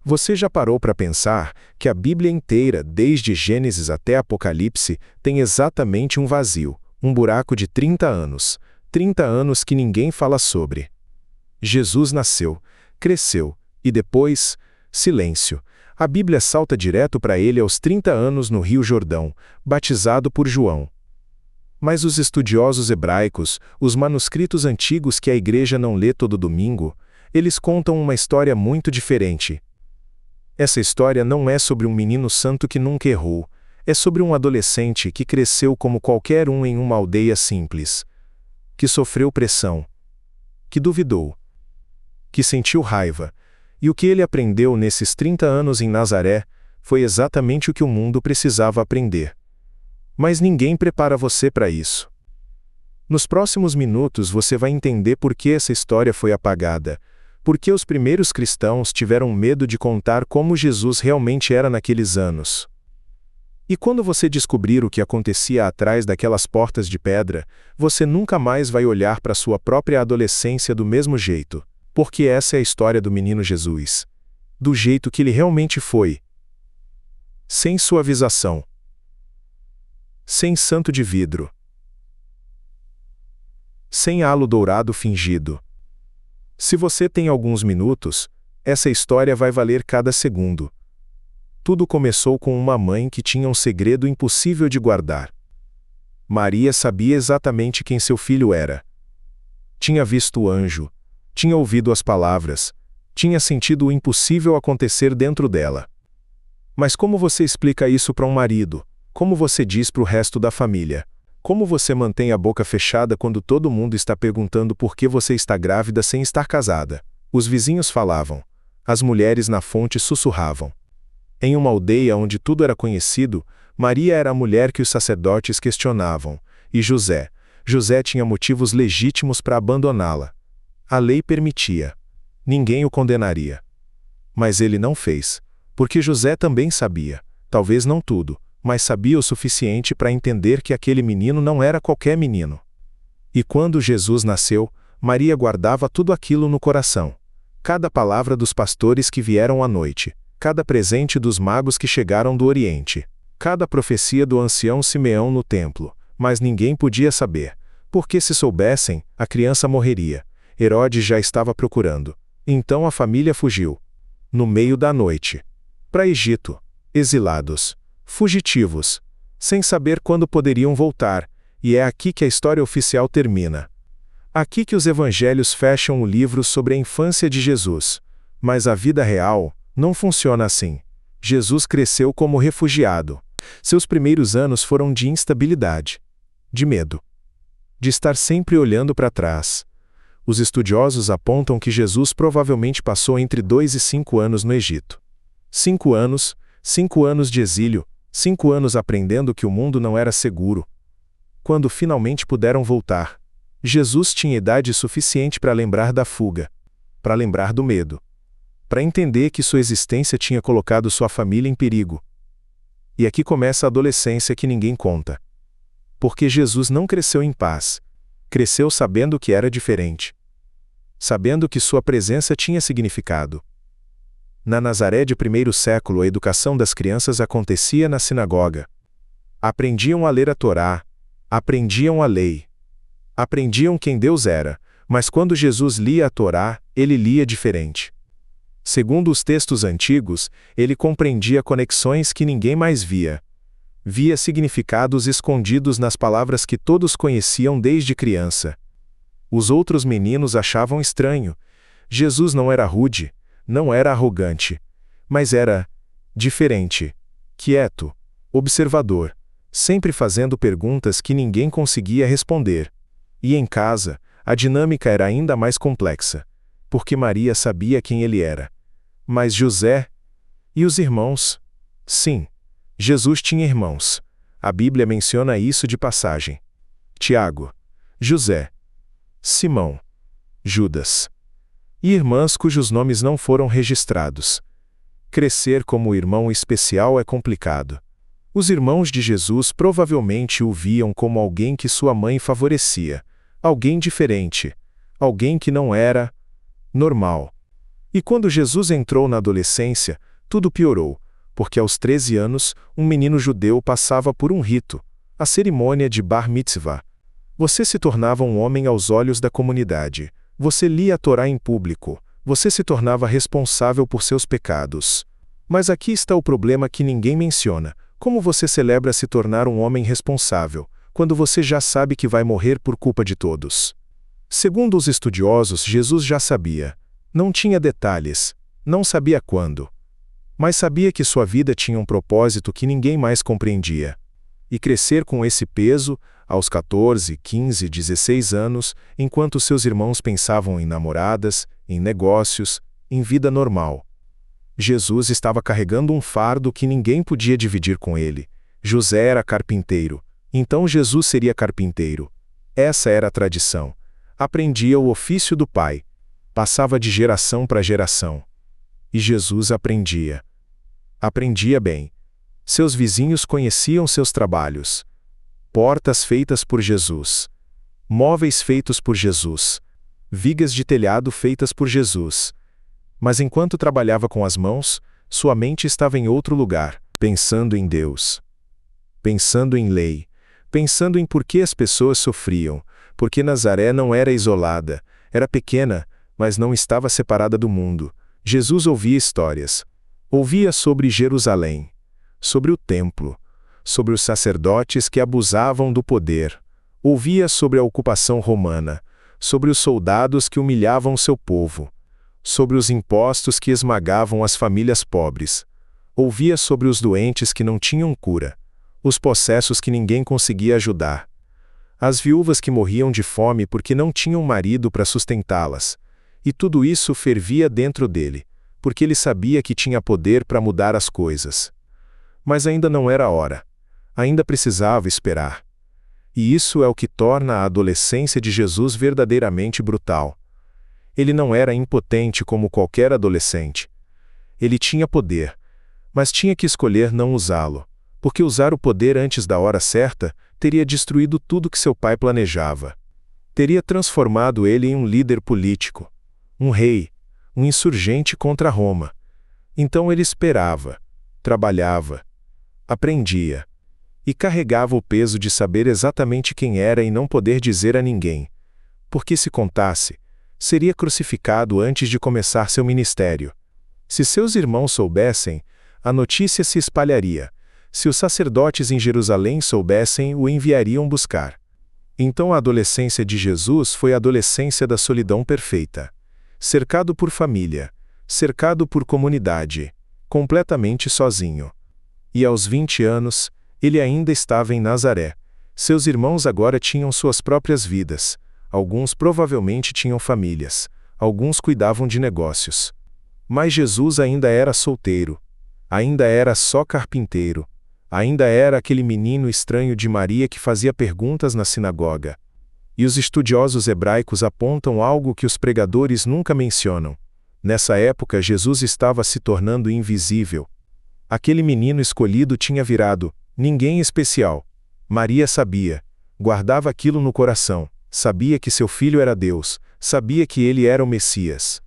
Você já parou para pensar que a Bíblia inteira, desde Gênesis até Apocalipse, tem exatamente um vazio, um buraco de 30 anos. 30 anos que ninguém fala sobre. Jesus nasceu, cresceu, e depois, silêncio. A Bíblia salta direto para ele aos 30 anos no Rio Jordão, batizado por João. Mas os estudiosos hebraicos, os manuscritos antigos que a igreja não lê todo domingo, eles contam uma história muito diferente. Essa história não é sobre um menino santo que nunca errou, é sobre um adolescente que cresceu como qualquer um em uma aldeia simples, que sofreu pressão, que duvidou, que sentiu raiva, e o que ele aprendeu nesses 30 anos em Nazaré foi exatamente o que o mundo precisava aprender. Mas ninguém prepara você para isso. Nos próximos minutos você vai entender por que essa história foi apagada, por que os primeiros cristãos tiveram medo de contar como Jesus realmente era naqueles anos. E quando você descobrir o que acontecia atrás daquelas portas de pedra, você nunca mais vai olhar para sua própria adolescência do mesmo jeito, porque essa é a história do menino Jesus. Do jeito que ele realmente foi. Sem suavização. Sem santo de vidro. Sem halo dourado fingido. Se você tem alguns minutos, essa história vai valer cada segundo. Tudo começou com uma mãe que tinha um segredo impossível de guardar. Maria sabia exatamente quem seu filho era. Tinha visto o anjo, tinha ouvido as palavras, tinha sentido o impossível acontecer dentro dela. Mas como você explica isso para um marido? Como você diz para o resto da família? Como você mantém a boca fechada quando todo mundo está perguntando por que você está grávida sem estar casada? Os vizinhos falavam. As mulheres na fonte sussurravam. Em uma aldeia onde tudo era conhecido, Maria era a mulher que os sacerdotes questionavam. E José tinha motivos legítimos para abandoná-la. A lei permitia. Ninguém o condenaria. Mas ele não fez. Porque José também sabia. Talvez não tudo, mas sabia o suficiente para entender que aquele menino não era qualquer menino. E quando Jesus nasceu, Maria guardava tudo aquilo no coração. Cada palavra dos pastores que vieram à noite, cada presente dos magos que chegaram do Oriente, cada profecia do ancião Simeão no templo, mas ninguém podia saber, porque se soubessem, a criança morreria. Herodes já estava procurando. Então a família fugiu. No meio da noite. Para Egito. Exilados. Fugitivos, sem saber quando poderiam voltar, e é aqui que a história oficial termina. Aqui que os evangelhos fecham o livro sobre a infância de Jesus. Mas a vida real não funciona assim. Jesus cresceu como refugiado. Seus primeiros anos foram de instabilidade, de medo, de estar sempre olhando para trás. Os estudiosos apontam que Jesus provavelmente passou entre 2 e 5 anos no Egito. 5 anos de exílio, 5 anos aprendendo que o mundo não era seguro. Quando finalmente puderam voltar, Jesus tinha idade suficiente para lembrar da fuga, para lembrar do medo, para entender que sua existência tinha colocado sua família em perigo. E aqui começa a adolescência que ninguém conta. Porque Jesus não cresceu em paz, cresceu sabendo que era diferente. Sabendo que sua presença tinha significado. Na Nazaré de primeiro século a educação das crianças acontecia na sinagoga. Aprendiam a ler a Torá, aprendiam a lei. Aprendiam quem Deus era, mas quando Jesus lia a Torá, ele lia diferente. Segundo os textos antigos, ele compreendia conexões que ninguém mais via. Via significados escondidos nas palavras que todos conheciam desde criança. Os outros meninos achavam estranho. Jesus não era rude, não era arrogante, mas era diferente, quieto, observador, sempre fazendo perguntas que ninguém conseguia responder. E em casa, a dinâmica era ainda mais complexa, porque Maria sabia quem ele era. Mas José e os irmãos? Sim, Jesus tinha irmãos. A Bíblia menciona isso de passagem. Tiago, José, Simão, Judas. E irmãs cujos nomes não foram registrados. Crescer como irmão especial é complicado. Os irmãos de Jesus provavelmente o viam como alguém que sua mãe favorecia, alguém diferente, alguém que não era normal. E quando Jesus entrou na adolescência, tudo piorou, porque aos 13 anos, um menino judeu passava por um rito, a cerimônia de Bar Mitzvah. Você se tornava um homem aos olhos da comunidade. Você lia a Torá em público. Você se tornava responsável por seus pecados. Mas aqui está o problema que ninguém menciona. Como você celebra se tornar um homem responsável, quando você já sabe que vai morrer por culpa de todos? Segundo os estudiosos, Jesus já sabia. Não tinha detalhes. Não sabia quando. Mas sabia que sua vida tinha um propósito que ninguém mais compreendia. E crescer com esse peso, aos 14, 15, 16 anos, enquanto seus irmãos pensavam em namoradas, em negócios, em vida normal. Jesus estava carregando um fardo que ninguém podia dividir com ele. José era carpinteiro, então Jesus seria carpinteiro. Essa era a tradição. Aprendia o ofício do pai. Passava de geração para geração. E Jesus aprendia. Aprendia bem. Seus vizinhos conheciam seus trabalhos. Portas feitas por Jesus. Móveis feitos por Jesus. Vigas de telhado feitas por Jesus. Mas enquanto trabalhava com as mãos, sua mente estava em outro lugar, pensando em Deus. Pensando em lei. Pensando em por que as pessoas sofriam, porque Nazaré não era isolada, era pequena, mas não estava separada do mundo. Jesus ouvia histórias. Ouvia sobre Jerusalém, sobre o templo, sobre os sacerdotes que abusavam do poder. Ouvia sobre a ocupação romana, sobre os soldados que humilhavam seu povo, sobre os impostos que esmagavam as famílias pobres. Ouvia sobre os doentes que não tinham cura, os possessos que ninguém conseguia ajudar, as viúvas que morriam de fome porque não tinham marido para sustentá-las. E tudo isso fervia dentro dele, porque ele sabia que tinha poder para mudar as coisas. Mas ainda não era a hora. Ainda precisava esperar. E isso é o que torna a adolescência de Jesus verdadeiramente brutal. Ele não era impotente como qualquer adolescente. Ele tinha poder, mas tinha que escolher não usá-lo, porque usar o poder antes da hora certa teria destruído tudo que seu pai planejava. Teria transformado ele em um líder político, um rei, um insurgente contra Roma. Então ele esperava, trabalhava, aprendia, e carregava o peso de saber exatamente quem era e não poder dizer a ninguém, porque se contasse, seria crucificado antes de começar seu ministério. Se seus irmãos soubessem, a notícia se espalharia. Se os sacerdotes em Jerusalém soubessem, o enviariam buscar. Então a adolescência de Jesus foi a adolescência da solidão perfeita. Cercado por família, cercado por comunidade, completamente sozinho. E aos 20 anos, ele ainda estava em Nazaré. Seus irmãos agora tinham suas próprias vidas. Alguns provavelmente tinham famílias. Alguns cuidavam de negócios. Mas Jesus ainda era solteiro. Ainda era só carpinteiro. Ainda era aquele menino estranho de Maria que fazia perguntas na sinagoga. E os estudiosos hebraicos apontam algo que os pregadores nunca mencionam. Nessa época, Jesus estava se tornando invisível. Aquele menino escolhido tinha virado ninguém especial. Maria sabia. Guardava aquilo no coração. Sabia que seu filho era Deus. Sabia que ele era o Messias.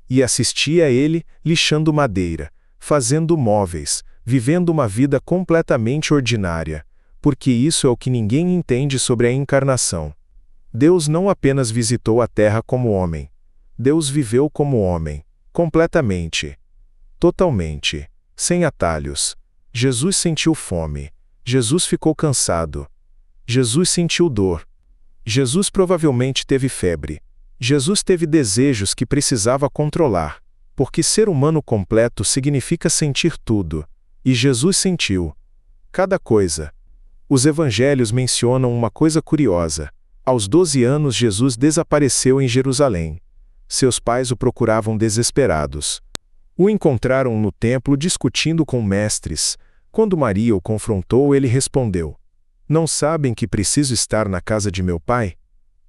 E assistia a ele, lixando madeira, fazendo móveis, vivendo uma vida completamente ordinária. Porque isso é o que ninguém entende sobre a encarnação. Deus não apenas visitou a terra como homem. Deus viveu como homem, completamente, totalmente, sem atalhos. Jesus sentiu fome. Jesus ficou cansado. Jesus sentiu dor. Jesus provavelmente teve febre. Jesus teve desejos que precisava controlar, porque ser humano completo significa sentir tudo. E Jesus sentiu cada coisa. Os evangelhos mencionam uma coisa curiosa. Aos 12 anos Jesus desapareceu em Jerusalém. Seus pais o procuravam desesperados. O encontraram no templo discutindo com mestres. Quando Maria o confrontou, ele respondeu: "Não sabem que preciso estar na casa de meu pai?"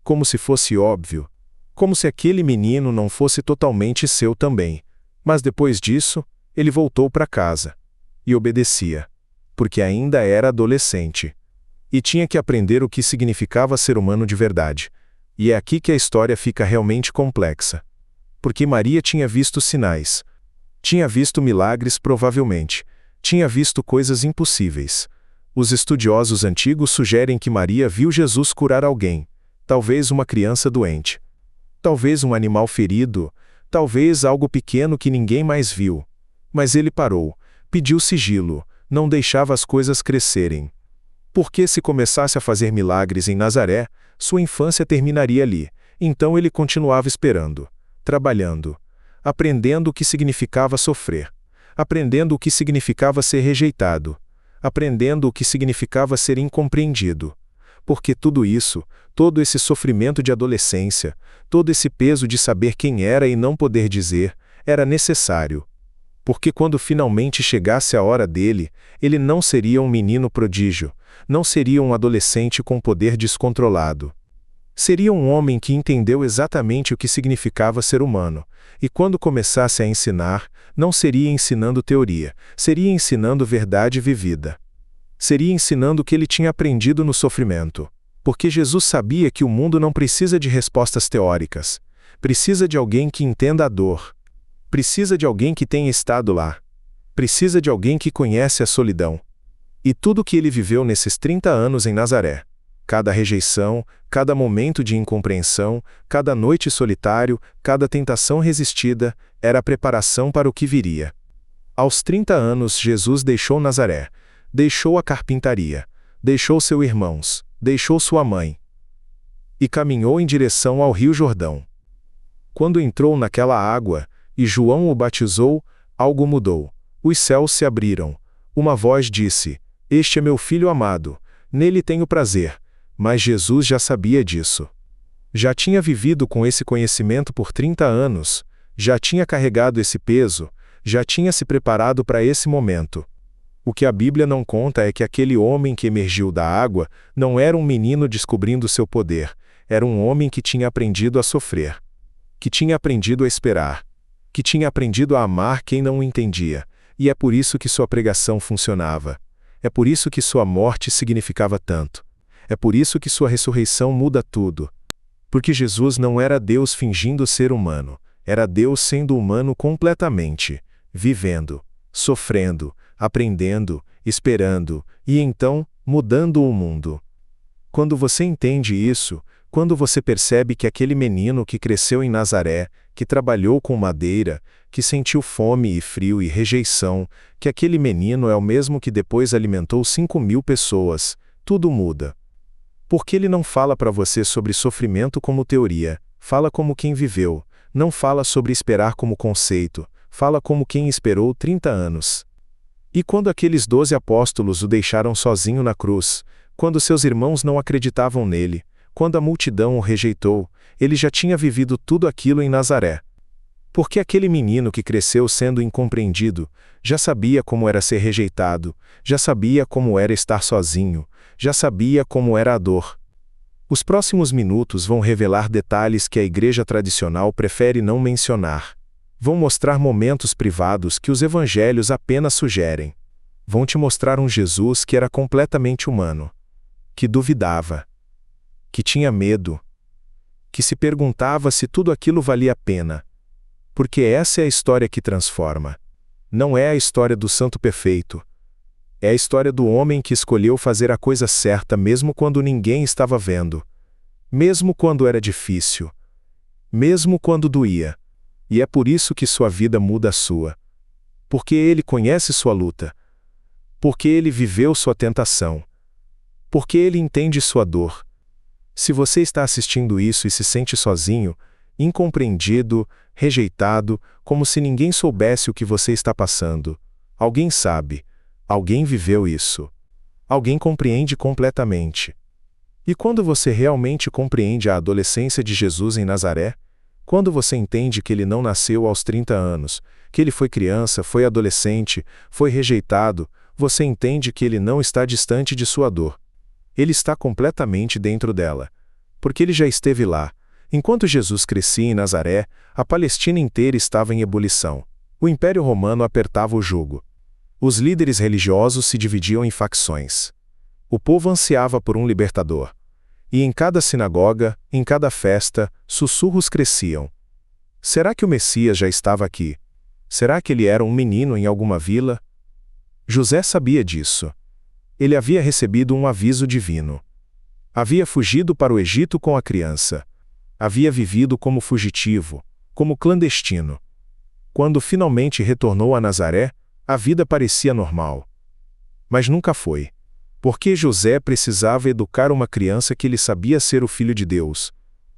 Como se fosse óbvio. Como se aquele menino não fosse totalmente seu também. Mas depois disso, ele voltou para casa. E obedecia. Porque ainda era adolescente. E tinha que aprender o que significava ser humano de verdade. E é aqui que a história fica realmente complexa. porque Maria tinha visto sinais. Tinha visto milagres, provavelmente. Tinha visto coisas impossíveis. Os estudiosos antigos sugerem que Maria viu Jesus curar alguém, talvez uma criança doente, talvez um animal ferido, talvez algo pequeno que ninguém mais viu. Mas ele parou, pediu sigilo, não deixava as coisas crescerem. Porque se começasse a fazer milagres em Nazaré, sua infância terminaria ali. Então ele continuava esperando, trabalhando, aprendendo o que significava sofrer, aprendendo o que significava ser rejeitado, aprendendo o que significava ser incompreendido. Porque tudo isso, todo esse sofrimento de adolescência, todo esse peso de saber quem era e não poder dizer, era necessário. Porque quando finalmente chegasse a hora dele, ele não seria um menino prodígio, não seria um adolescente com poder descontrolado. Seria um homem que entendeu exatamente o que significava ser humano, e quando começasse a ensinar, não seria ensinando teoria, seria ensinando verdade vivida. Seria ensinando o que ele tinha aprendido no sofrimento. Porque Jesus sabia que o mundo não precisa de respostas teóricas. Precisa de alguém que entenda a dor. Precisa de alguém que tenha estado lá. Precisa de alguém que conhece a solidão. E tudo o que ele viveu nesses 30 anos em Nazaré, cada rejeição, cada momento de incompreensão, cada noite solitário, cada tentação resistida, era a preparação para o que viria. Aos 30 anos Jesus deixou Nazaré, deixou a carpintaria, deixou seus irmãos, deixou sua mãe. E caminhou em direção ao Rio Jordão. Quando entrou naquela água, e João o batizou, algo mudou. Os céus se abriram. Uma voz disse: "Este é meu filho amado, nele tenho prazer." Mas Jesus já sabia disso. Já tinha vivido com esse conhecimento por 30 anos, já tinha carregado esse peso, já tinha se preparado para esse momento. O que a Bíblia não conta é que aquele homem que emergiu da água não era um menino descobrindo seu poder, era um homem que tinha aprendido a sofrer, que tinha aprendido a esperar, que tinha aprendido a amar quem não o entendia, e é por isso que sua pregação funcionava. É por isso que sua morte significava tanto. É por isso que sua ressurreição muda tudo. Porque Jesus não era Deus fingindo ser humano, era Deus sendo humano completamente, vivendo, sofrendo, aprendendo, esperando, e então, mudando o mundo. Quando você entende isso, quando você percebe que aquele menino que cresceu em Nazaré, que trabalhou com madeira, que sentiu fome e frio e rejeição, que aquele menino é o mesmo que depois alimentou 5.000 pessoas, tudo muda. Porque ele não fala para você sobre sofrimento como teoria, fala como quem viveu, não fala sobre esperar como conceito, fala como quem esperou 30 anos. E quando aqueles 12 apóstolos o deixaram sozinho na cruz, quando seus irmãos não acreditavam nele, quando a multidão o rejeitou, ele já tinha vivido tudo aquilo em Nazaré. Porque aquele menino que cresceu sendo incompreendido, já sabia como era ser rejeitado, já sabia como era estar sozinho, já sabia como era a dor. Os próximos minutos vão revelar detalhes que a igreja tradicional prefere não mencionar. Vão mostrar momentos privados que os evangelhos apenas sugerem. Vão te mostrar um Jesus que era completamente humano, que duvidava, que tinha medo, que se perguntava se tudo aquilo valia a pena. Porque essa é a história que transforma. Não é a história do santo perfeito. É a história do homem que escolheu fazer a coisa certa mesmo quando ninguém estava vendo. Mesmo quando era difícil. Mesmo quando doía. E é por isso que sua vida muda a sua. Porque ele conhece sua luta. Porque ele viveu sua tentação. Porque ele entende sua dor. Se você está assistindo isso e se sente sozinho, incompreendido, rejeitado, como se ninguém soubesse o que você está passando, alguém sabe. Alguém viveu isso. Alguém compreende completamente. E quando você realmente compreende a adolescência de Jesus em Nazaré, quando você entende que ele não nasceu aos 30 anos, que ele foi criança, foi adolescente, foi rejeitado, você entende que ele não está distante de sua dor. Ele está completamente dentro dela. Porque ele já esteve lá. Enquanto Jesus crescia em Nazaré, a Palestina inteira estava em ebulição. O Império Romano apertava o jugo. Os líderes religiosos se dividiam em facções. O povo ansiava por um libertador. E em cada sinagoga, em cada festa, sussurros cresciam. Será que o Messias já estava aqui? Será que ele era um menino em alguma vila? José sabia disso. Ele havia recebido um aviso divino. Havia fugido para o Egito com a criança. Havia vivido como fugitivo, como clandestino. Quando finalmente retornou a Nazaré, a vida parecia normal. Mas nunca foi. Porque José precisava educar uma criança que ele sabia ser o Filho de Deus.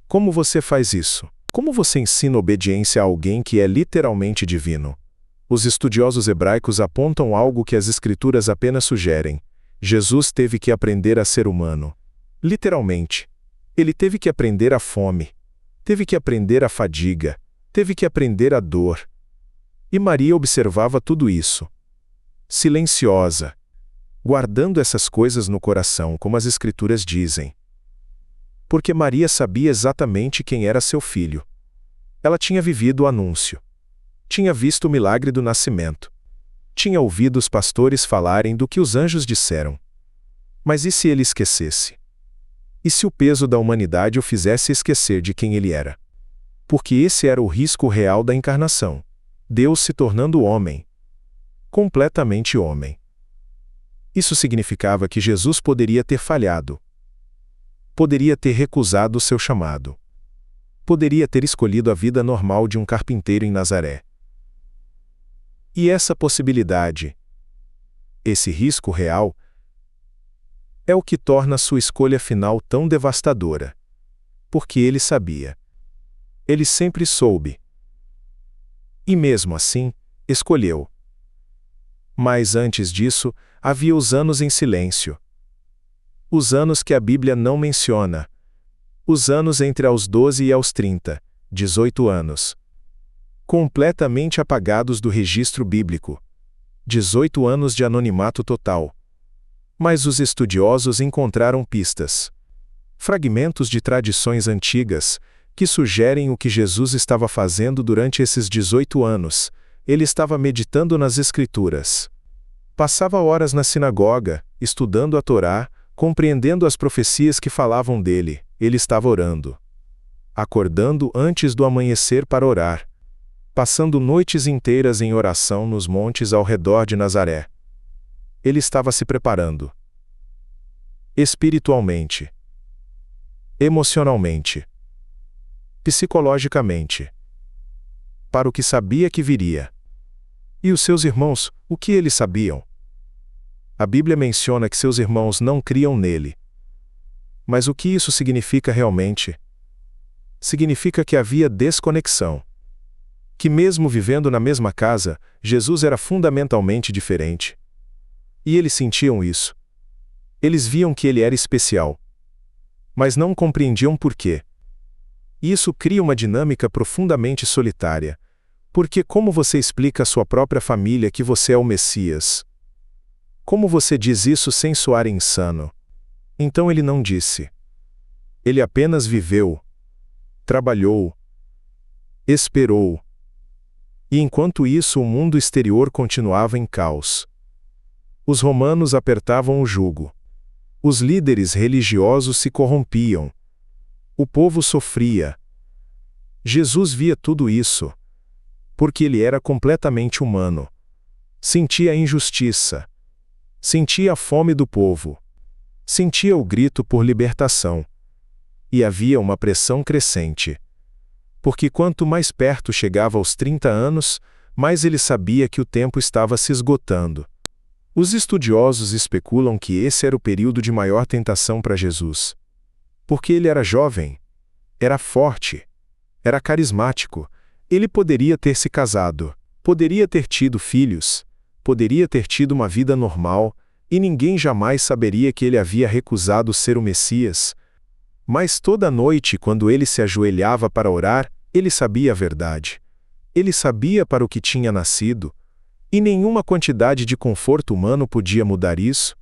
Como você faz isso? Como você ensina obediência a alguém que é literalmente divino? Os estudiosos hebraicos apontam algo que as Escrituras apenas sugerem. Jesus teve que aprender a ser humano. Literalmente. Ele teve que aprender a fome. Teve que aprender a fadiga. Teve que aprender a dor. E Maria observava tudo isso. Silenciosa. Guardando essas coisas no coração, como as Escrituras dizem. Porque Maria sabia exatamente quem era seu filho. Ela tinha vivido o anúncio. Tinha visto o milagre do nascimento. Tinha ouvido os pastores falarem do que os anjos disseram. Mas e se ele esquecesse? E se o peso da humanidade o fizesse esquecer de quem ele era? Porque esse era o risco real da encarnação. Deus se tornando homem. Completamente homem. Isso significava que Jesus poderia ter falhado. Poderia ter recusado o seu chamado. Poderia ter escolhido a vida normal de um carpinteiro em Nazaré. E essa possibilidade, esse risco real, é o que torna sua escolha final tão devastadora. Porque ele sabia. Ele sempre soube. E mesmo assim, escolheu. Mas antes disso, havia os anos em silêncio. Os anos que a Bíblia não menciona. Os anos entre aos 12 e aos 30, 18 anos. Completamente apagados do registro bíblico. 18 anos de anonimato total. Mas os estudiosos encontraram pistas. Fragmentos de tradições antigas, que sugerem o que Jesus estava fazendo durante esses 18 anos. Ele estava meditando nas Escrituras. Passava horas na sinagoga, estudando a Torá, compreendendo as profecias que falavam dele. Ele estava orando. Acordando antes do amanhecer para orar. Passando noites inteiras em oração nos montes ao redor de Nazaré. Ele estava se preparando. Espiritualmente. Emocionalmente. Psicologicamente. Para o que sabia que viria. E os seus irmãos, o que eles sabiam? A Bíblia menciona que seus irmãos não criam nele. Mas o que isso significa realmente? Significa que havia desconexão. Que mesmo vivendo na mesma casa, Jesus era fundamentalmente diferente. E eles sentiam isso. Eles viam que ele era especial. Mas não compreendiam por quê. E isso cria uma dinâmica profundamente solitária. Porque como você explica à sua própria família que você é o Messias? Como você diz isso sem soar insano? Então ele não disse. Ele apenas viveu. Trabalhou. Esperou. E enquanto isso o mundo exterior continuava em caos. Os romanos apertavam o jugo. Os líderes religiosos se corrompiam. O povo sofria. Jesus via tudo isso. Porque ele era completamente humano. Sentia a injustiça. Sentia a fome do povo. Sentia o grito por libertação. E havia uma pressão crescente. Porque quanto mais perto chegava aos 30 anos, mais ele sabia que o tempo estava se esgotando. Os estudiosos especulam que esse era o período de maior tentação para Jesus. Porque ele era jovem, era forte, era carismático, ele poderia ter se casado, poderia ter tido filhos, poderia ter tido uma vida normal, e ninguém jamais saberia que ele havia recusado ser o Messias. Mas toda noite, quando ele se ajoelhava para orar, ele sabia a verdade. Ele sabia para o que tinha nascido, e nenhuma quantidade de conforto humano podia mudar isso.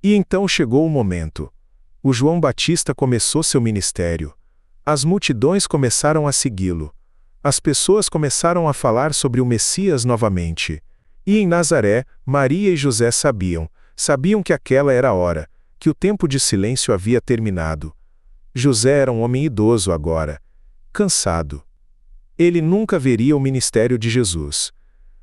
E então chegou o momento. O João Batista começou seu ministério. As multidões começaram a segui-lo. As pessoas começaram a falar sobre o Messias novamente. E em Nazaré, Maria e José sabiam que aquela era a hora, que o tempo de silêncio havia terminado. José era um homem idoso agora, cansado. Ele nunca veria o ministério de Jesus.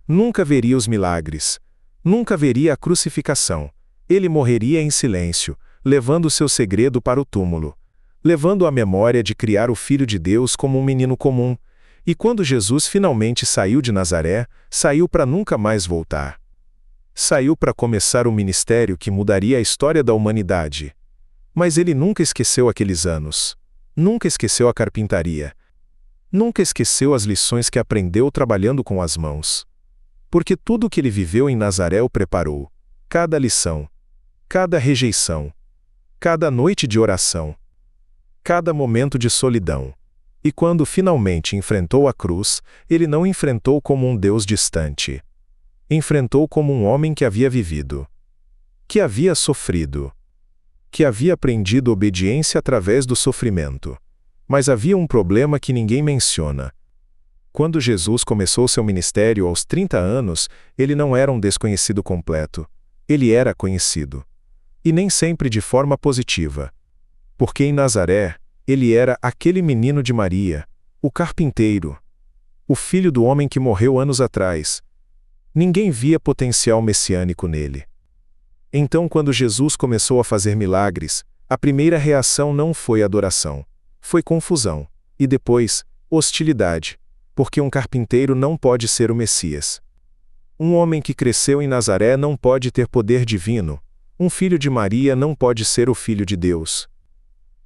Nunca veria os milagres. Nunca veria a crucificação. Ele morreria em silêncio, levando seu segredo para o túmulo, levando a memória de criar o Filho de Deus como um menino comum. E quando Jesus finalmente saiu de Nazaré, saiu para nunca mais voltar. Saiu para começar o ministério que mudaria a história da humanidade. Mas ele nunca esqueceu aqueles anos. Nunca esqueceu a carpintaria. Nunca esqueceu as lições que aprendeu trabalhando com as mãos. Porque tudo o que ele viveu em Nazaré o preparou. Cada lição. Cada rejeição. Cada noite de oração. Cada momento de solidão. E quando finalmente enfrentou a cruz, ele não enfrentou como um Deus distante. Enfrentou como um homem que havia vivido. Que havia sofrido. Que havia aprendido obediência através do sofrimento. Mas havia um problema que ninguém menciona. Quando Jesus começou seu ministério aos 30 anos, ele não era um desconhecido completo. Ele era conhecido. E nem sempre de forma positiva. Porque em Nazaré, ele era aquele menino de Maria, o carpinteiro, o filho do homem que morreu anos atrás. Ninguém via potencial messiânico nele. Então, quando Jesus começou a fazer milagres, a primeira reação não foi adoração. Foi confusão. E depois, hostilidade. Porque um carpinteiro não pode ser o Messias. Um homem que cresceu em Nazaré não pode ter poder divino. Um filho de Maria não pode ser o Filho de Deus.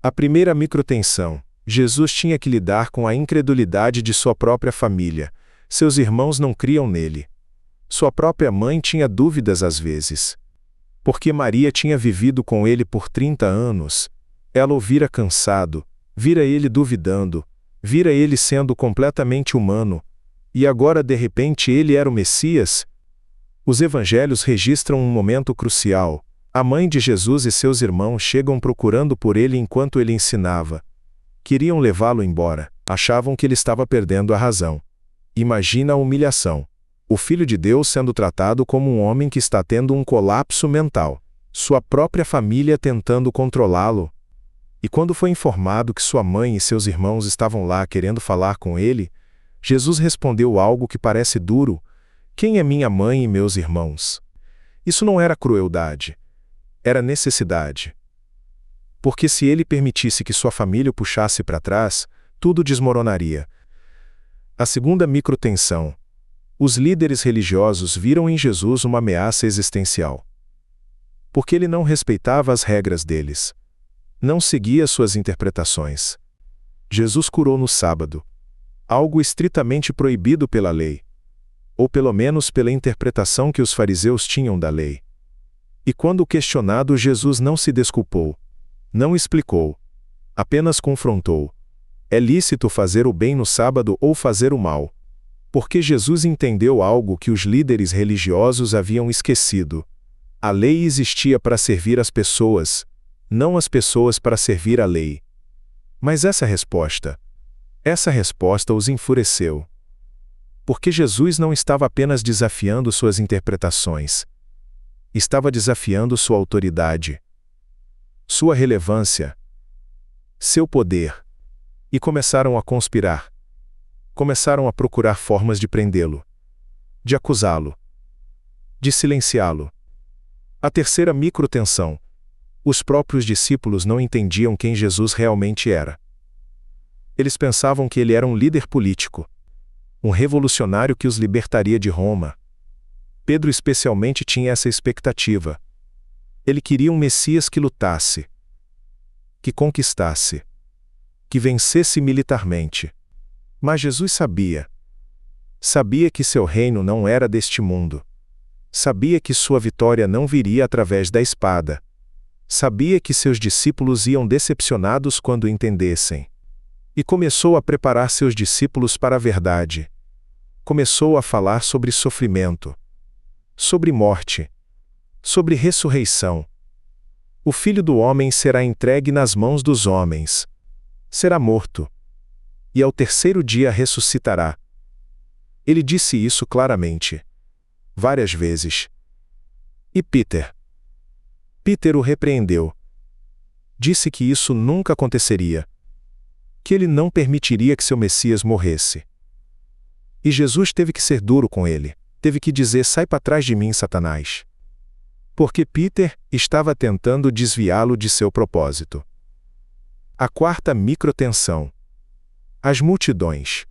A primeira microtensão. Jesus tinha que lidar com a incredulidade de sua própria família. Seus irmãos não criam nele. Sua própria mãe tinha dúvidas às vezes. Porque Maria tinha vivido com ele por 30 anos. Ela o vira cansado, vira ele duvidando, vira ele sendo completamente humano. E agora de repente ele era o Messias? Os evangelhos registram um momento crucial. A mãe de Jesus e seus irmãos chegam procurando por ele enquanto ele ensinava. Queriam levá-lo embora. Achavam que ele estava perdendo a razão. Imagina a humilhação. O Filho de Deus sendo tratado como um homem que está tendo um colapso mental. Sua própria família tentando controlá-lo. E quando foi informado que sua mãe e seus irmãos estavam lá querendo falar com ele, Jesus respondeu algo que parece duro: "Quem é minha mãe e meus irmãos?" Isso não era crueldade. Era necessidade. Porque se ele permitisse que sua família o puxasse para trás, tudo desmoronaria. A segunda microtensão. Os líderes religiosos viram em Jesus uma ameaça existencial. Porque ele não respeitava as regras deles. Não seguia suas interpretações. Jesus curou no sábado. Algo estritamente proibido pela lei. Ou pelo menos pela interpretação que os fariseus tinham da lei. E quando questionado, Jesus não se desculpou. Não explicou. Apenas confrontou. É lícito fazer o bem no sábado ou fazer o mal? Porque Jesus entendeu algo que os líderes religiosos haviam esquecido. A lei existia para servir as pessoas, não as pessoas para servir a lei. Mas essa resposta os enfureceu. Porque Jesus não estava apenas desafiando suas interpretações. Estava desafiando sua autoridade, sua relevância, seu poder. E começaram a conspirar. Começaram a procurar formas de prendê-lo, de acusá-lo, de silenciá-lo. A terceira microtensão. Os próprios discípulos não entendiam quem Jesus realmente era. Eles pensavam que ele era um líder político, um revolucionário que os libertaria de Roma. Pedro especialmente tinha essa expectativa. Ele queria um Messias que lutasse, que conquistasse, que vencesse militarmente. Mas Jesus sabia. Sabia que seu reino não era deste mundo. Sabia que sua vitória não viria através da espada. Sabia que seus discípulos iam decepcionados quando entendessem. E começou a preparar seus discípulos para a verdade. Começou a falar sobre sofrimento, sobre morte, sobre ressurreição. O Filho do Homem será entregue nas mãos dos homens. Será morto. E ao terceiro dia ressuscitará. Ele disse isso claramente. Várias vezes. E Peter o repreendeu. Disse que isso nunca aconteceria. Que ele não permitiria que seu Messias morresse. E Jesus teve que ser duro com ele, teve que dizer: sai para trás de mim, Satanás. Porque Peter estava tentando desviá-lo de seu propósito. A quarta microtensão: as multidões.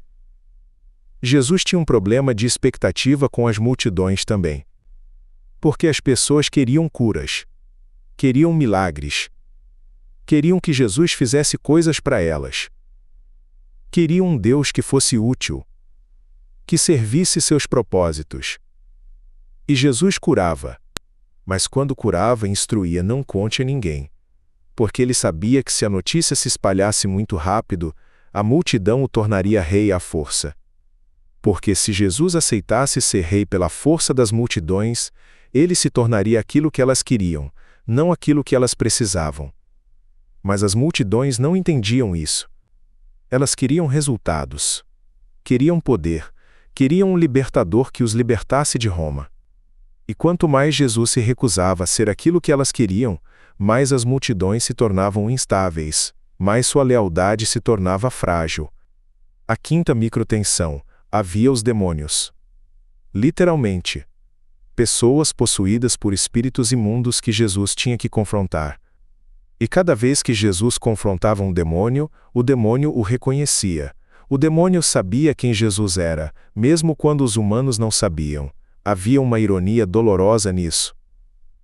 Jesus tinha um problema de expectativa com as multidões também. Porque as pessoas queriam curas, queriam milagres, queriam que Jesus fizesse coisas para elas. Queriam um Deus que fosse útil, que servisse seus propósitos. E Jesus curava. Mas quando curava, instruía: não conte a ninguém. Porque ele sabia que se a notícia se espalhasse muito rápido, a multidão o tornaria rei à força. Porque se Jesus aceitasse ser rei pela força das multidões, ele se tornaria aquilo que elas queriam, não aquilo que elas precisavam. Mas as multidões não entendiam isso. Elas queriam resultados. Queriam poder. Queriam um libertador que os libertasse de Roma. E quanto mais Jesus se recusava a ser aquilo que elas queriam, mais as multidões se tornavam instáveis, mais sua lealdade se tornava frágil. A quinta microtensão: havia os demônios. Literalmente, pessoas possuídas por espíritos imundos que Jesus tinha que confrontar. E cada vez que Jesus confrontava um demônio, o demônio o reconhecia. O demônio sabia quem Jesus era, mesmo quando os humanos não sabiam. Havia uma ironia dolorosa nisso.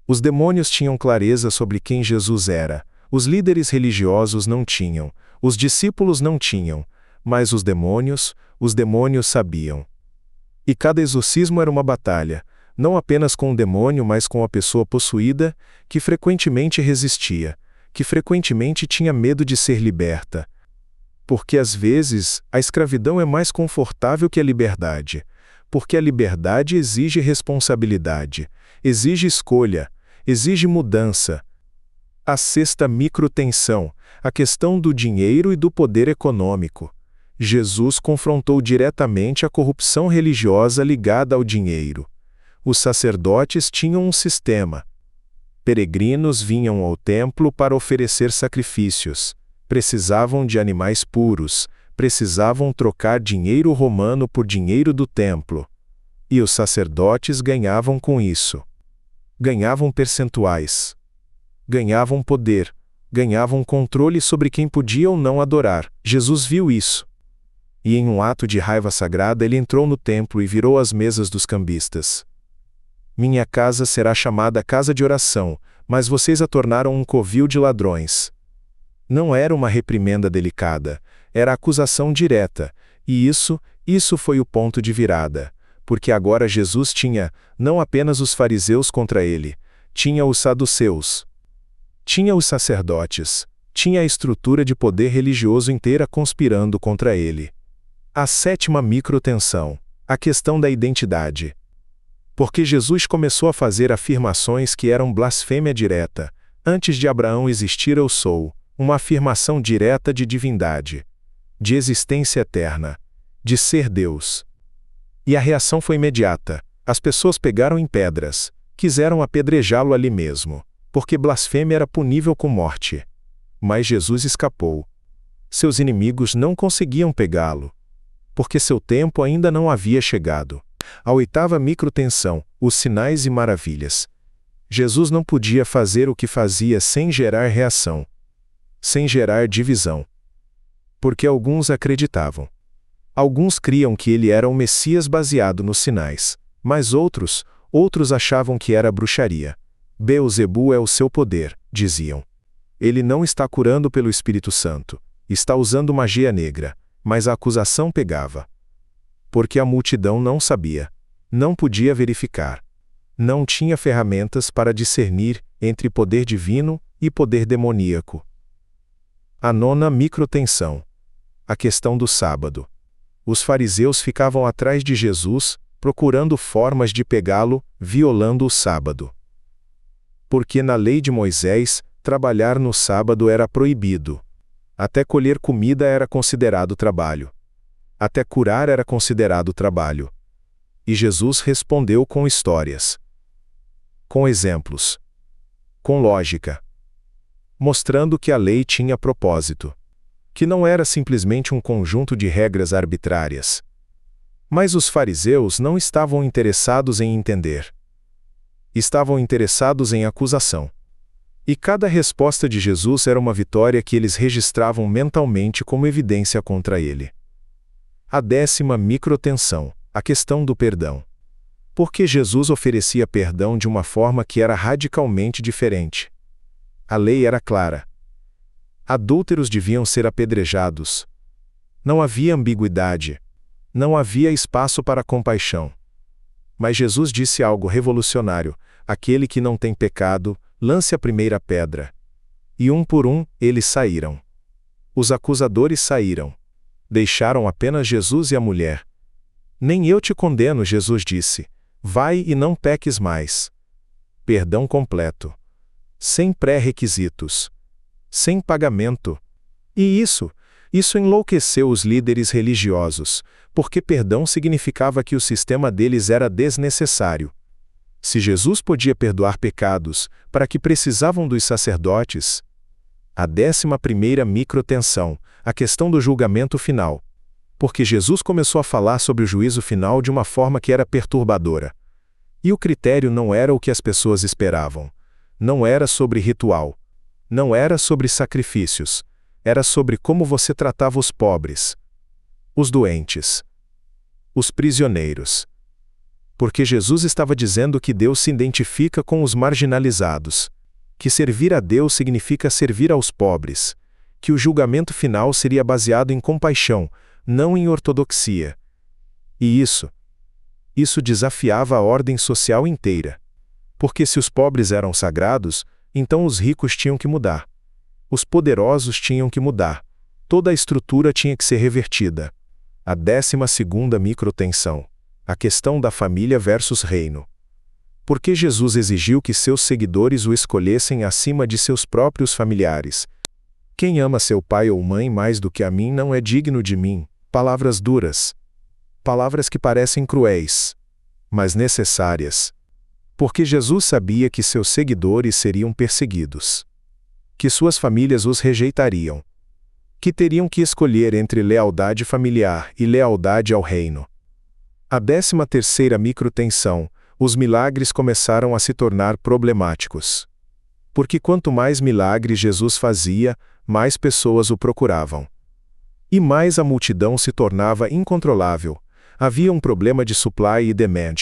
Os demônios tinham clareza sobre quem Jesus era. Os líderes religiosos não tinham. Os discípulos não tinham. Mas os demônios sabiam. E cada exorcismo era uma batalha, não apenas com o demônio, mas com a pessoa possuída, que frequentemente resistia, que frequentemente tinha medo de ser liberta. Porque às vezes, a escravidão é mais confortável que a liberdade. Porque a liberdade exige responsabilidade, exige escolha, exige mudança. A sexta microtensão: a questão do dinheiro e do poder econômico. Jesus confrontou diretamente a corrupção religiosa ligada ao dinheiro. Os sacerdotes tinham um sistema. Peregrinos vinham ao templo para oferecer sacrifícios. Precisavam de animais puros. Precisavam trocar dinheiro romano por dinheiro do templo. E os sacerdotes ganhavam com isso. Ganhavam percentuais. Ganhavam poder. Ganhavam controle sobre quem podia ou não adorar. Jesus viu isso. E em um ato de raiva sagrada ele entrou no templo e virou as mesas dos cambistas. Minha casa será chamada casa de oração, mas vocês a tornaram um covil de ladrões. Não era uma reprimenda delicada, era acusação direta, e isso foi o ponto de virada, porque agora Jesus tinha, não apenas os fariseus contra ele, tinha os saduceus, tinha os sacerdotes, tinha a estrutura de poder religioso inteira conspirando contra ele. A sétima microtensão: a questão da identidade. Porque Jesus começou a fazer afirmações que eram blasfêmia direta. Antes de Abraão existir eu sou, uma afirmação direta de divindade, de existência eterna, de ser Deus. E a reação foi imediata. As pessoas pegaram em pedras, quiseram apedrejá-lo ali mesmo, porque blasfêmia era punível com morte. Mas Jesus escapou. Seus inimigos não conseguiam pegá-lo, porque seu tempo ainda não havia chegado. A oitava microtensão: os sinais e maravilhas. Jesus não podia fazer o que fazia sem gerar reação, sem gerar divisão. Porque alguns acreditavam. Alguns criam que ele era o Messias baseado nos sinais, mas outros achavam que era bruxaria. Beelzebu é o seu poder, diziam. Ele não está curando pelo Espírito Santo, está usando magia negra, mas a acusação pegava. Porque a multidão não sabia, não podia verificar, não tinha ferramentas para discernir entre poder divino e poder demoníaco. A nona microtensão: a questão do sábado. Os fariseus ficavam atrás de Jesus, procurando formas de pegá-lo, violando o sábado. Porque na lei de Moisés, trabalhar no sábado era proibido. Até colher comida era considerado trabalho. Até curar era considerado trabalho. E Jesus respondeu com histórias, com exemplos, com lógica, mostrando que a lei tinha propósito, que não era simplesmente um conjunto de regras arbitrárias, Mas os fariseus não estavam interessados em entender. Estavam interessados em acusação. E cada resposta de Jesus era uma vitória que eles registravam mentalmente como evidência contra ele. A 10ª microtensão, a questão do perdão. Porque Jesus oferecia perdão de uma forma que era radicalmente diferente. A lei era clara. Adúlteros deviam ser apedrejados. Não havia ambiguidade. Não havia espaço para compaixão. Mas Jesus disse algo revolucionário: aquele que não tem pecado, lance a primeira pedra. E um por um, eles saíram. Os acusadores saíram. Deixaram apenas Jesus e a mulher. Nem eu te condeno, Jesus disse. Vai e não peques mais. Perdão completo. Sem pré-requisitos. Sem pagamento. E isso enlouqueceu os líderes religiosos, porque perdão significava que o sistema deles era desnecessário. Se Jesus podia perdoar pecados, para que precisavam dos sacerdotes? A 11ª microtensão, a questão do julgamento final. Porque Jesus começou a falar sobre o juízo final de uma forma que era perturbadora. E o critério não era o que as pessoas esperavam. Não era sobre ritual. Não era sobre sacrifícios. Era sobre como você tratava os pobres, os doentes, os prisioneiros. Porque Jesus estava dizendo que Deus se identifica com os marginalizados, que servir a Deus significa servir aos pobres, que o julgamento final seria baseado em compaixão, não em ortodoxia. E isso desafiava a ordem social inteira. Porque se os pobres eram sagrados, então os ricos tinham que mudar. Os poderosos tinham que mudar. Toda a estrutura tinha que ser revertida. A 12ª microtensão, a questão da família versus reino. Porque Jesus exigiu que seus seguidores o escolhessem acima de seus próprios familiares. Quem ama seu pai ou mãe mais do que a mim não é digno de mim. Palavras duras. Palavras que parecem cruéis, mas necessárias. Porque Jesus sabia que seus seguidores seriam perseguidos. Que suas famílias os rejeitariam. Que teriam que escolher entre lealdade familiar e lealdade ao reino. A 13ª microtensão, os milagres começaram a se tornar problemáticos. Porque quanto mais milagres Jesus fazia, mais pessoas o procuravam. E mais a multidão se tornava incontrolável. Havia um problema de supply e demand.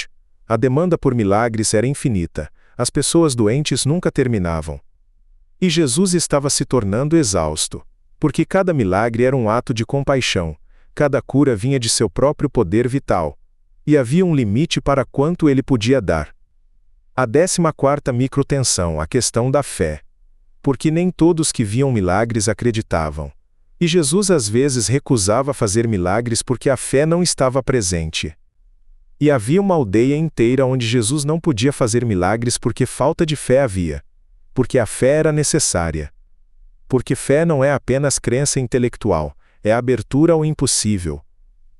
A demanda por milagres era infinita. As pessoas doentes nunca terminavam. E Jesus estava se tornando exausto. Porque cada milagre era um ato de compaixão. Cada cura vinha de seu próprio poder vital. E havia um limite para quanto ele podia dar. A 14ª microtensão, a questão da fé. Porque nem todos que viam milagres acreditavam. E Jesus às vezes recusava fazer milagres porque a fé não estava presente. E havia uma aldeia inteira onde Jesus não podia fazer milagres porque falta de fé havia. Porque a fé era necessária. Porque fé não é apenas crença intelectual, é abertura ao impossível.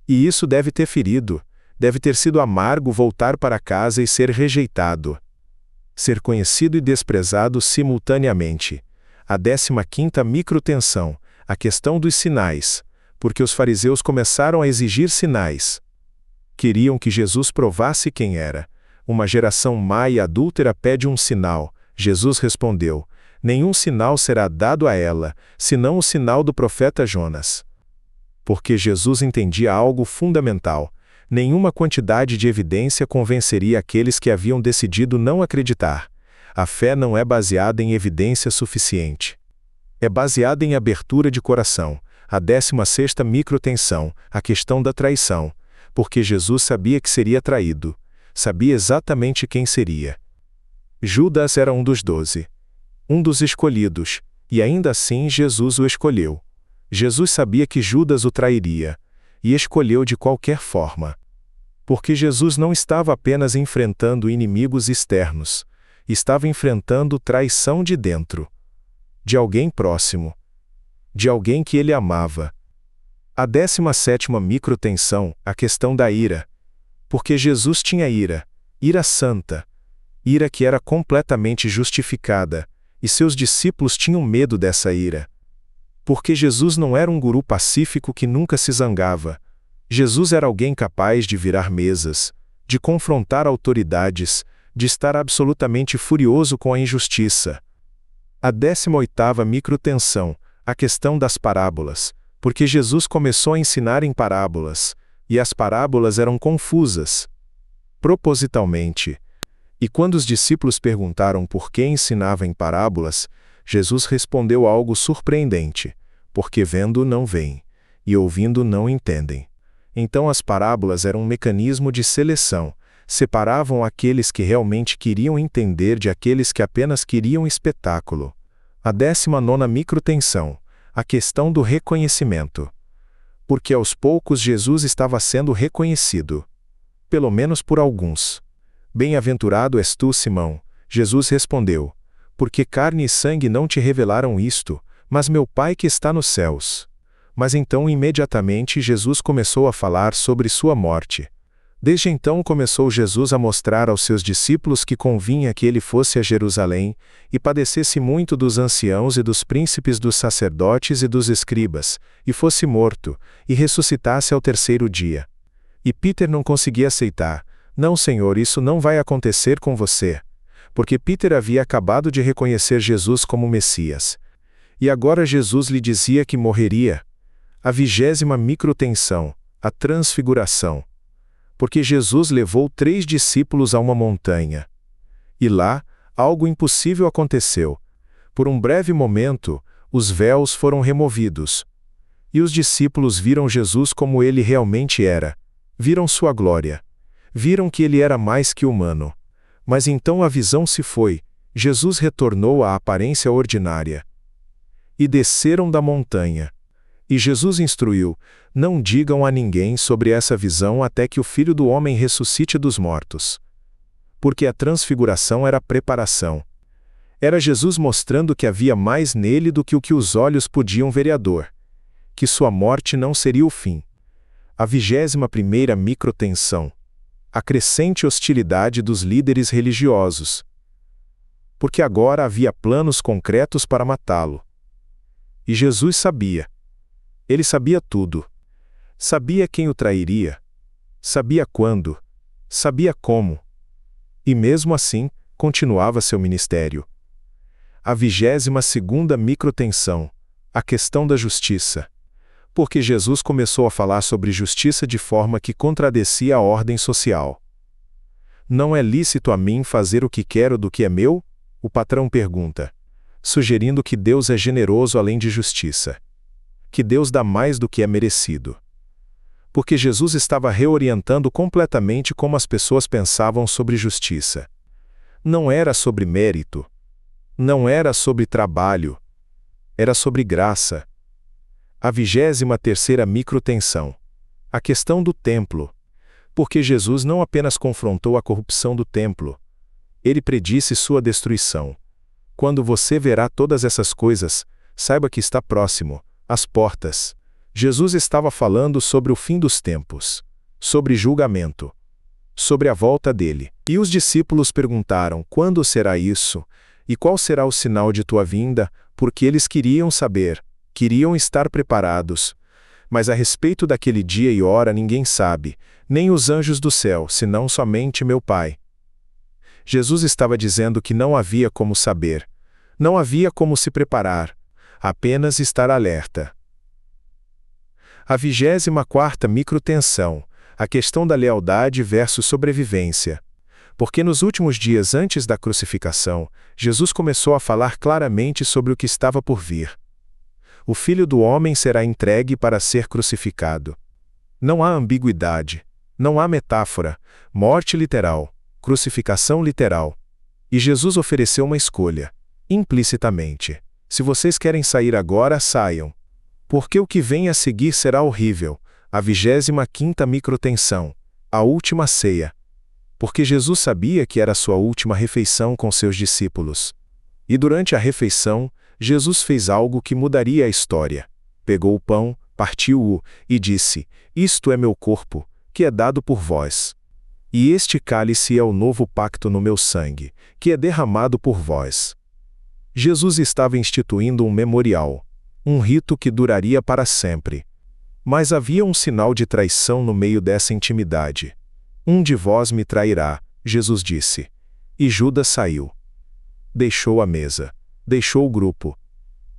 E isso deve ter ferido, deve ter sido amargo voltar para casa e ser rejeitado. Ser conhecido e desprezado simultaneamente. A 15ª microtensão, a questão dos sinais, porque os fariseus começaram a exigir sinais. Queriam que Jesus provasse quem era. Uma geração má e adúltera pede um sinal. Jesus respondeu: nenhum sinal será dado a ela, senão o sinal do profeta Jonas. Porque Jesus entendia algo fundamental. Nenhuma quantidade de evidência convenceria aqueles que haviam decidido não acreditar. A fé não é baseada em evidência suficiente. É baseada em abertura de coração. A 16ª microtensão, a questão da traição. Porque Jesus sabia que seria traído. Sabia exatamente quem seria. Judas era um dos 12. Um dos escolhidos. E ainda assim Jesus o escolheu. Jesus sabia que Judas o trairia. E escolheu de qualquer forma. Porque Jesus não estava apenas enfrentando inimigos externos. Estava enfrentando traição de dentro. De alguém próximo. De alguém que ele amava. A 17ª microtensão, a questão da ira. Porque Jesus tinha ira. Ira santa. Ira que era completamente justificada. E seus discípulos tinham medo dessa ira. Porque Jesus não era um guru pacífico que nunca se zangava. Jesus era alguém capaz de virar mesas, de confrontar autoridades, de estar absolutamente furioso com a injustiça. A 18ª microtensão, a questão das parábolas, porque Jesus começou a ensinar em parábolas, e as parábolas eram confusas. Propositalmente. E quando os discípulos perguntaram por que ensinava em parábolas, Jesus respondeu algo surpreendente: porque vendo não veem, e ouvindo não entendem. Então as parábolas eram um mecanismo de seleção, separavam aqueles que realmente queriam entender de aqueles que apenas queriam espetáculo. A 19ª microtensão, a questão do reconhecimento. Porque aos poucos Jesus estava sendo reconhecido. Pelo menos por alguns. Bem-aventurado és tu, Simão, Jesus respondeu, porque carne e sangue não te revelaram isto, mas meu Pai que está nos céus. Mas então imediatamente Jesus começou a falar sobre sua morte. Desde então começou Jesus a mostrar aos seus discípulos que convinha que ele fosse a Jerusalém, e padecesse muito dos anciãos e dos príncipes dos sacerdotes e dos escribas, e fosse morto, e ressuscitasse ao 3º dia. E Peter não conseguia aceitar: não, Senhor, isso não vai acontecer com você. Porque Peter havia acabado de reconhecer Jesus como Messias. E agora Jesus lhe dizia que morreria. A 20ª microtensão, a transfiguração. Porque Jesus levou 3 discípulos a uma montanha. E lá, algo impossível aconteceu. Por um breve momento, os véus foram removidos. E os discípulos viram Jesus como ele realmente era. Viram sua glória. Viram que ele era mais que humano. Mas então a visão se foi, Jesus retornou à aparência ordinária. E desceram da montanha. E Jesus instruiu: não digam a ninguém sobre essa visão até que o Filho do Homem ressuscite dos mortos. Porque a transfiguração era preparação. Era Jesus mostrando que havia mais nele do que o que os olhos podiam ver. Que sua morte não seria o fim. A 21ª microtensão. A crescente hostilidade dos líderes religiosos. Porque agora havia planos concretos para matá-lo. E Jesus sabia. Ele sabia tudo. Sabia quem o trairia. Sabia quando. Sabia como. E mesmo assim, continuava seu ministério. A 22ª microtensão. A questão da justiça. Porque Jesus começou a falar sobre justiça de forma que contradescia a ordem social. Não é lícito a mim fazer o que quero do que é meu? O patrão pergunta, sugerindo que Deus é generoso além de justiça. Que Deus dá mais do que é merecido. Porque Jesus estava reorientando completamente como as pessoas pensavam sobre justiça. Não era sobre mérito. Não era sobre trabalho. Era sobre graça. A 23ª microtensão. A questão do templo. Porque Jesus não apenas confrontou a corrupção do templo. Ele predisse sua destruição. Quando você verá todas essas coisas, saiba que está próximo, às portas. Jesus estava falando sobre o fim dos tempos. Sobre julgamento. Sobre a volta dele. E os discípulos perguntaram: quando será isso? E qual será o sinal de tua vinda? Porque eles queriam saber. Queriam estar preparados. Mas a respeito daquele dia e hora ninguém sabe, nem os anjos do céu, senão somente meu Pai. Jesus estava dizendo que não havia como saber. Não havia como se preparar. Apenas estar alerta. A 24ª microtensão. A questão da lealdade versus sobrevivência. Porque nos últimos dias antes da crucificação, Jesus começou a falar claramente sobre o que estava por vir. O Filho do Homem será entregue para ser crucificado. Não há ambiguidade. Não há metáfora. Morte literal. Crucificação literal. E Jesus ofereceu uma escolha. Implicitamente. Se vocês querem sair agora, saiam. Porque o que vem a seguir será horrível. A 25ª microtensão. A última ceia. Porque Jesus sabia que era a sua última refeição com seus discípulos. E durante a refeição, Jesus fez algo que mudaria a história. Pegou o pão, partiu-o, e disse: isto é meu corpo, que é dado por vós. E este cálice é o novo pacto no meu sangue, que é derramado por vós. Jesus estava instituindo um memorial, um rito que duraria para sempre. Mas havia um sinal de traição no meio dessa intimidade. Um de vós me trairá, Jesus disse. E Judas saiu. Deixou a mesa, deixou o grupo,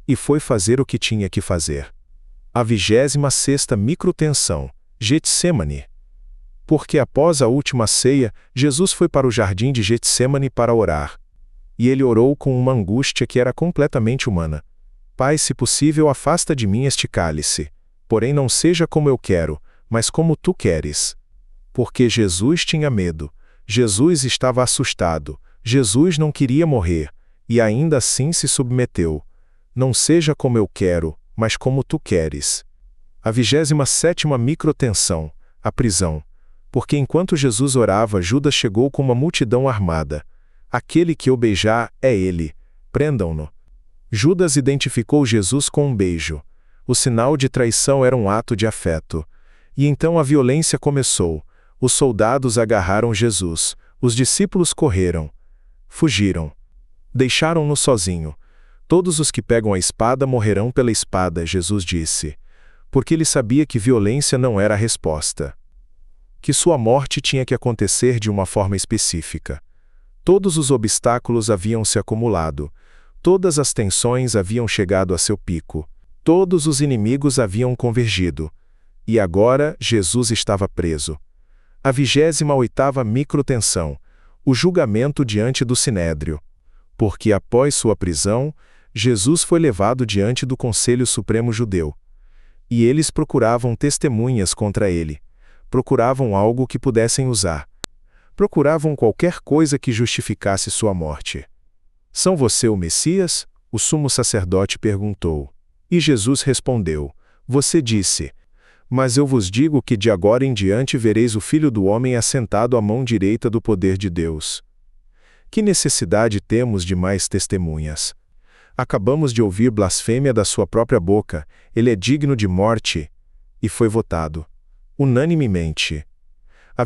e foi fazer o que tinha que fazer. A 26ª microtensão, Getsêmani. Porque após a última ceia, Jesus foi para o jardim de Getsêmani para orar. E ele orou com uma angústia que era completamente humana. Pai, se possível, afasta de mim este cálice. Porém não seja como eu quero, mas como tu queres. Porque Jesus tinha medo. Jesus estava assustado. Jesus não queria morrer. E ainda assim se submeteu. Não seja como eu quero, mas como tu queres. A 27ª microtensão, a prisão. Porque enquanto Jesus orava, Judas chegou com uma multidão armada. Aquele que o beijar é ele. Prendam-no. Judas identificou Jesus com um beijo. O sinal de traição era um ato de afeto. E então a violência começou. Os soldados agarraram Jesus. Os discípulos correram. Fugiram. Deixaram-no sozinho. Todos os que pegam a espada morrerão pela espada, Jesus disse. Porque ele sabia que violência não era a resposta. Que sua morte tinha que acontecer de uma forma específica. Todos os obstáculos haviam se acumulado. Todas as tensões haviam chegado a seu pico. Todos os inimigos haviam convergido. E agora Jesus estava preso. A 28ª microtensão, o julgamento diante do Sinédrio. Porque após sua prisão, Jesus foi levado diante do Conselho Supremo Judeu. E eles procuravam testemunhas contra ele. Procuravam algo que pudessem usar. Procuravam qualquer coisa que justificasse sua morte. São você o Messias? O sumo sacerdote perguntou. E Jesus respondeu, você disse, mas eu vos digo que de agora em diante vereis o Filho do Homem assentado à mão direita do poder de Deus. Que necessidade temos de mais testemunhas? Acabamos de ouvir blasfêmia da sua própria boca, ele é digno de morte, e foi votado, unanimemente. A